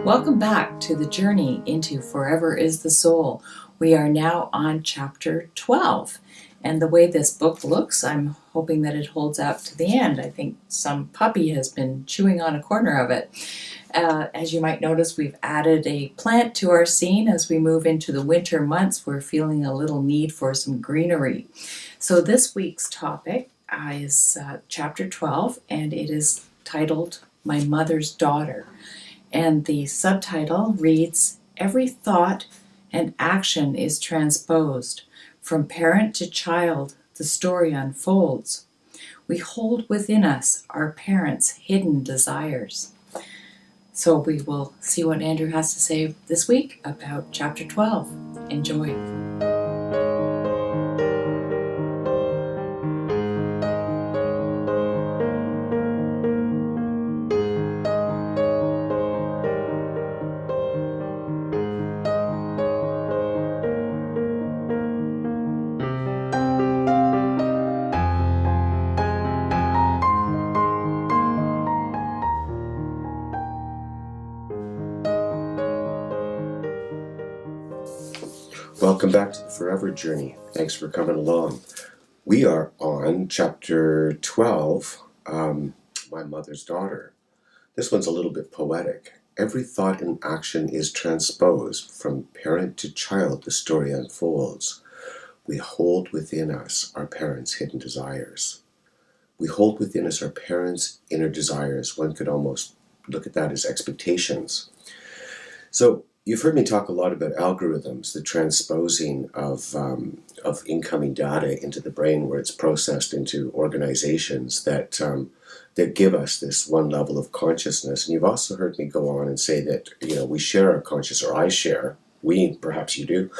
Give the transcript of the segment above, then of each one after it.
Welcome back to the journey into Forever is the Soul. We are now on chapter 12. And the way this book looks, I'm hoping that it holds out to the end. I think some puppy has been chewing on a corner of it. As you might notice, we've added a plant to our scene. As we move into the winter months, we're feeling a little need for some greenery. So this week's topic is chapter 12, and it is titled My Mother's Daughter. And the subtitle reads, Every thought and action is transposed. From parent to child, the story unfolds. We hold within us our parents' hidden desires. So we will see what Andrew has to say this week about chapter 12. Enjoy. Welcome back to the Forever Journey. Thanks for coming along. We are on chapter 12, My Mother's Daughter. This one's a little bit poetic. Every thought and action is transposed. From parent to child, the story unfolds. We hold within us our parents' hidden desires. We hold within us our parents' inner desires. One could almost look at that as expectations. So, you've heard me talk a lot about algorithms, the transposing of incoming data into the brain, where it's processed into organizations that give us this one level of consciousness. And you've also heard me go on and say that, we share our consciousness, or I share, perhaps you do,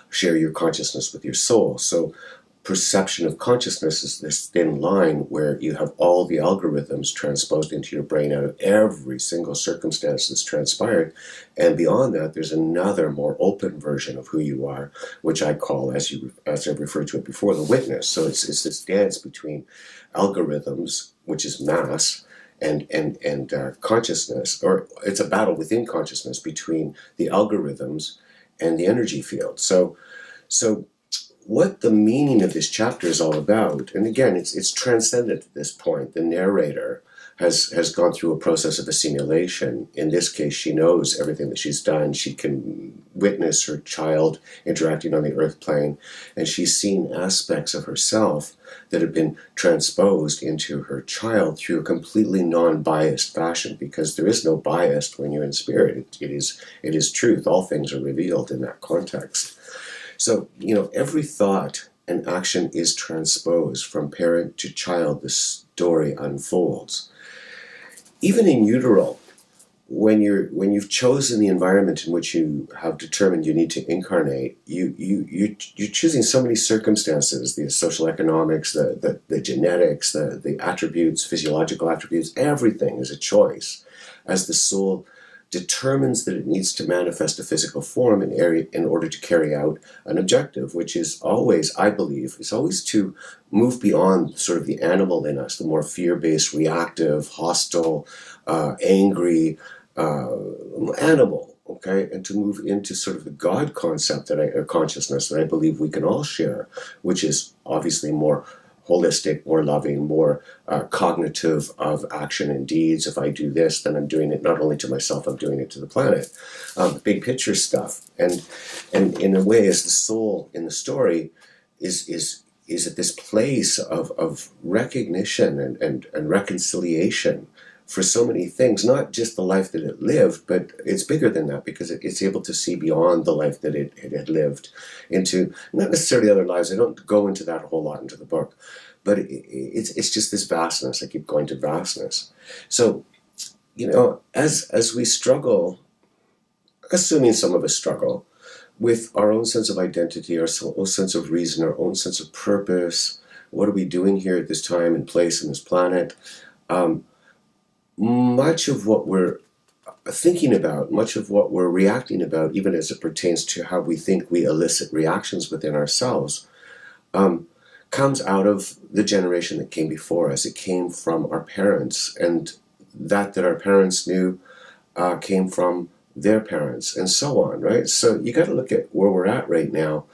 share your consciousness with your soul. So perception of consciousness is this thin line where you have all the algorithms transposed into your brain out of every single circumstance that's transpired. And beyond that, there's another more open version of who you are, which I call, as I've referred to it before, the witness. So it's this dance between algorithms, which is mass, and consciousness, or it's a battle within consciousness between the algorithms and the energy field. So what the meaning of this chapter is all about, and again, it's transcendent at this point. The narrator has gone through a process of assimilation. In this case, she knows everything that she's done. She can witness her child interacting on the earth plane, and she's seen aspects of herself that have been transposed into her child through a completely non-biased fashion, because there is no bias when you're in spirit. It is truth. All things are revealed in that context. So, every thought and action is transposed. From parent to child, the story unfolds. Even in utero, when you've chosen the environment in which you have determined you need to incarnate, you're choosing so many circumstances, the social economics, the genetics, the attributes, physiological attributes, everything is a choice. As the soul determines that it needs to manifest a physical form in order to carry out an objective, which is always, I believe, is always to move beyond sort of the animal in us, the more fear-based, reactive, hostile, angry animal, okay, and to move into sort of the God concept or consciousness that I believe we can all share, which is obviously more holistic, more loving, more cognitive of action and deeds. If I do this, then I'm doing it not only to myself, I'm doing it to the planet. Big picture stuff. And in a way, as the soul in the story is at this place of recognition and reconciliation for so many things, not just the life that it lived, but it's bigger than that, because it's able to see beyond the life that it had lived into, not necessarily other lives. I don't go into that a whole lot into the book, but it's just this vastness. I keep going to vastness. So, as we struggle, assuming some of us struggle, with our own sense of identity, our own sense of reason, our own sense of purpose, what are we doing here at this time and place on this planet? Much of what we're thinking about, much of what we're reacting about, even as it pertains to how we think we elicit reactions within ourselves, comes out of the generation that came before us. It came from our parents, and that our parents knew came from their parents, and so on, right? So you got to look at where we're at right now,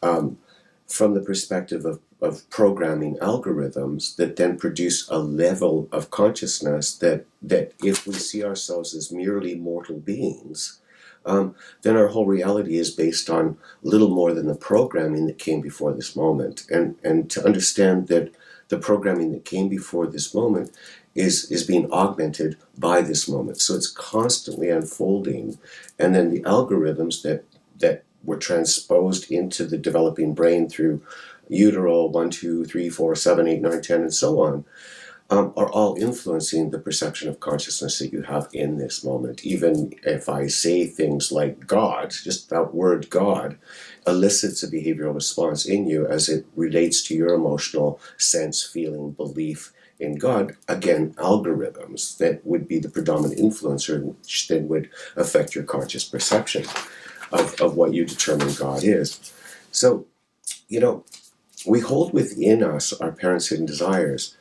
from the perspective of programming algorithms that then produce a level of consciousness that if we see ourselves as merely mortal beings, then our whole reality is based on little more than the programming that came before this moment. And to understand that the programming that came before this moment is being augmented by this moment. So it's constantly unfolding. And then the algorithms that were transposed into the developing brain through utero 1, 2, 3, 4, 7, 8, 9, 10, and so on, are all influencing the perception of consciousness that you have in this moment. Even if I say things like God, just that word God elicits a behavioral response in you as it relates to your emotional sense, feeling, belief in God. Again, algorithms that would be the predominant influencer, which then would affect your conscious perception of what you determine God is. So, we hold within us our parents' hidden desires.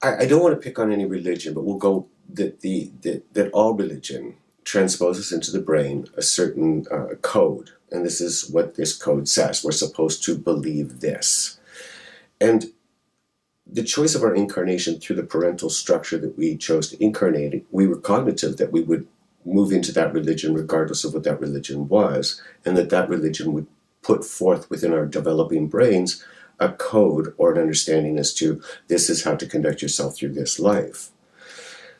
I don't want to pick on any religion, but we'll go that all religion transposes into the brain a certain code, and this is what this code says. We're supposed to believe this. And the choice of our incarnation through the parental structure that we chose to incarnate, we were cognitive that we would move into that religion regardless of what that religion was, and that religion would put forth within our developing brains a code or an understanding as to this is how to conduct yourself through this life.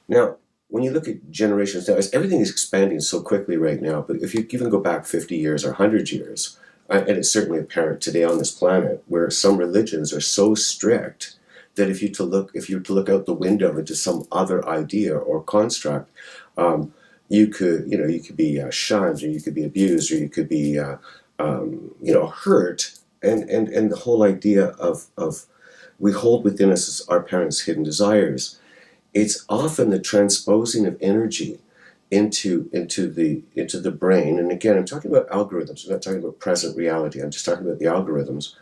Now, when you look at generations now, everything is expanding so quickly right now, but if you even go back 50 years or 100 years, and it's certainly apparent today on this planet, where some religions are so strict that if you were to look out the window into some other idea or construct, you could be shunned, or you could be abused, or you could be hurt. And the whole idea of we hold within us our parents' hidden desires. It's often the transposing of energy into the brain. And again, I'm talking about algorithms. I'm not talking about present reality. I'm just talking about the algorithms.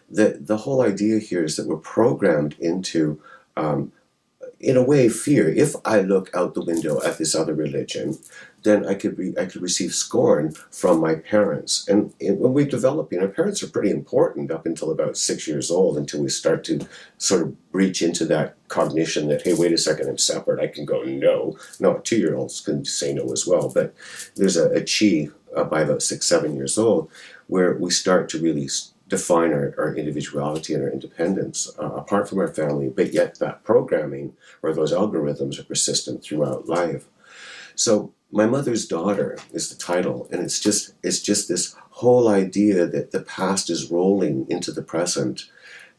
The whole idea here is that we're programmed into, in a way, fear. If I look out the window at this other religion, then I could receive scorn from my parents. And when we develop, our parents are pretty important up until about 6 years old, until we start to sort of breach into that cognition that, hey, wait a second, I'm separate. I can go no. No, 2-year-olds can say no as well. But there's a chi by about 6, 7 years old where we start to really define our individuality and our independence apart from our family, but yet that programming or those algorithms are persistent throughout life. So My Mother's Daughter is the title, and it's just this whole idea that the past is rolling into the present,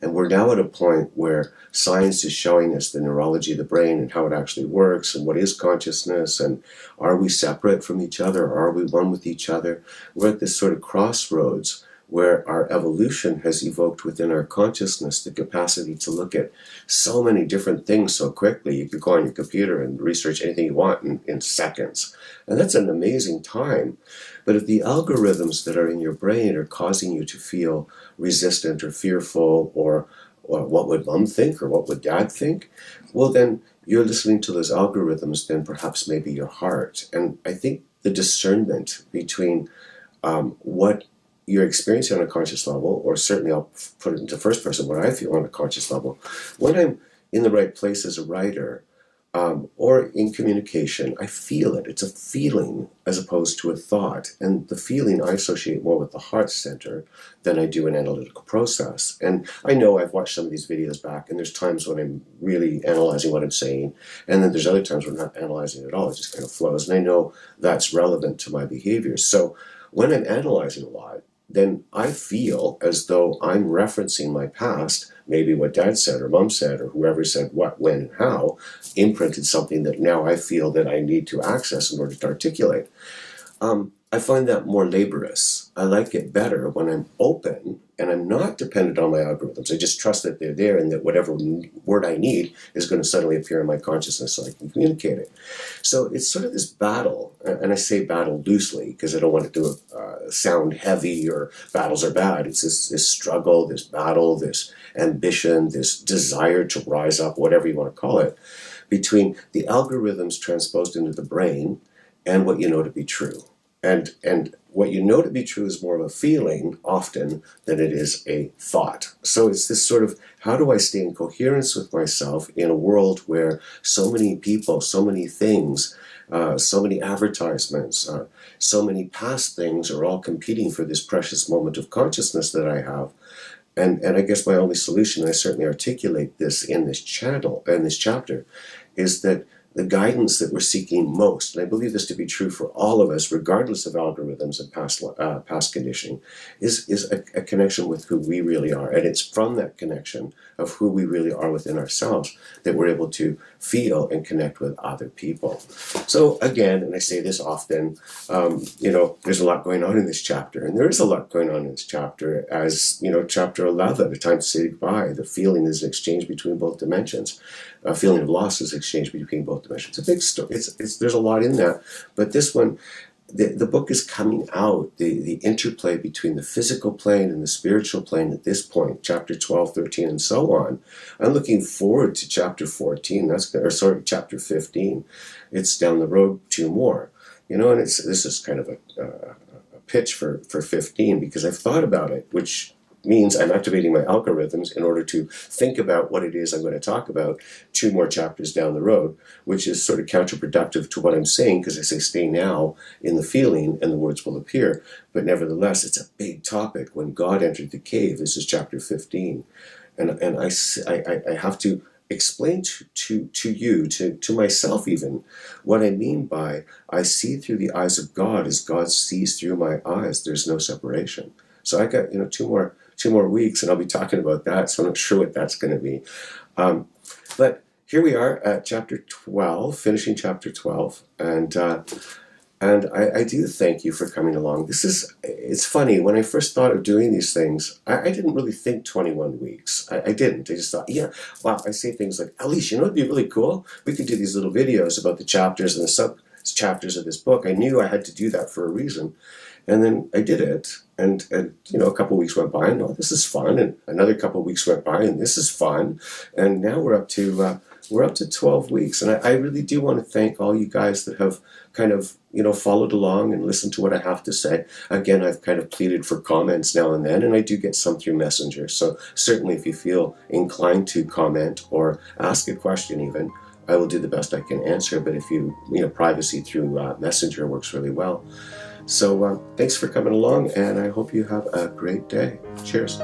and we're now at a point where science is showing us the neurology of the brain and how it actually works, and what is consciousness, and are we separate from each other, or are we one with each other? We're at this sort of crossroads where our evolution has evoked within our consciousness the capacity to look at so many different things so quickly. You could go on your computer and research anything you want in seconds. And that's an amazing time. But if the algorithms that are in your brain are causing you to feel resistant or fearful, or what would mom think, or what would dad think, well, then you're listening to those algorithms, then perhaps maybe your heart. And I think the discernment between what you're experiencing on a conscious level, or certainly I'll put it into first person, what I feel on a conscious level, when I'm in the right place as a writer, or in communication, I feel it. It's a feeling as opposed to a thought. And the feeling I associate more with the heart center than I do an analytical process. And I know I've watched some of these videos back, and there's times when I'm really analyzing what I'm saying, and then there's other times when I'm not analyzing at all. It just kind of flows. And I know that's relevant to my behavior. So when I'm analyzing a lot, then I feel as though I'm referencing my past, maybe what dad said or mom said or whoever said what, when, and how, imprinted something that now I feel that I need to access in order to articulate. I find that more laborious. I like it better when I'm open and I'm not dependent on my algorithms. I just trust that they're there and that whatever word I need is going to suddenly appear in my consciousness so I can communicate it. So it's sort of this battle, and I say battle loosely because I don't want it to sound heavy or battles are bad. It's this struggle, this battle, this ambition, this desire to rise up, whatever you want to call it. between the algorithms transposed into the brain and what you know to be true. And what you know to be true is more of a feeling often than it is a thought. So it's this sort of, how do I stay in coherence with myself in a world where so many people, so many things, so many advertisements, so many past things are all competing for this precious moment of consciousness that I have. And I guess my only solution, and I certainly articulate this in this chapter, is that the guidance that we're seeking most, and I believe this to be true for all of us, regardless of algorithms and past conditioning, is a connection with who we really are. And it's from that connection of who we really are within ourselves that we're able to feel and connect with other people. So again, and I say this often, there's a lot going on in this chapter, and there is a lot going on in this chapter. As chapter 11, a time to say goodbye. The feeling is an exchange between both dimensions. A feeling of loss is exchanged between both dimensions. It's a big story. There's a lot in that, but this one, the book is coming out, the interplay between the physical plane and the spiritual plane at this point, chapter 12, 13, and so on. I'm looking forward to chapter 14. Chapter 15. It's down the road 2 more. And this is kind of a pitch for 15, because I've thought about it, which means I'm activating my algorithms in order to think about what it is I'm going to talk about 2 more chapters down the road, which is sort of counterproductive to what I'm saying, because I say stay now in the feeling and the words will appear. But nevertheless, it's a big topic. When God entered the cave, this is chapter 15. And I have to explain to you, to myself even, what I mean by I see through the eyes of God as God sees through my eyes. There's no separation. So I got 2 more weeks, and I'll be talking about that, so I'm not sure what that's going to be. But here we are at chapter 12, finishing chapter 12, and I do thank you for coming along. It's funny, when I first thought of doing these things, I didn't really think 21 weeks. I didn't. I just thought, I say things like, Elise, it'd be really cool? We could do these little videos about the chapters and the sub-chapters of this book. I knew I had to do that for a reason. And then I did it, and a couple of weeks went by, and this is fun, and another couple of weeks went by, and this is fun, and now we're up to 12 weeks, and I really do want to thank all you guys that have kind of followed along and listened to what I have to say. Again, I've kind of pleaded for comments now and then, and I do get some through Messenger. So certainly, if you feel inclined to comment or ask a question, even, I will do the best I can answer. But if privacy through Messenger works really well. So thanks for coming along, and I hope you have a great day. Cheers.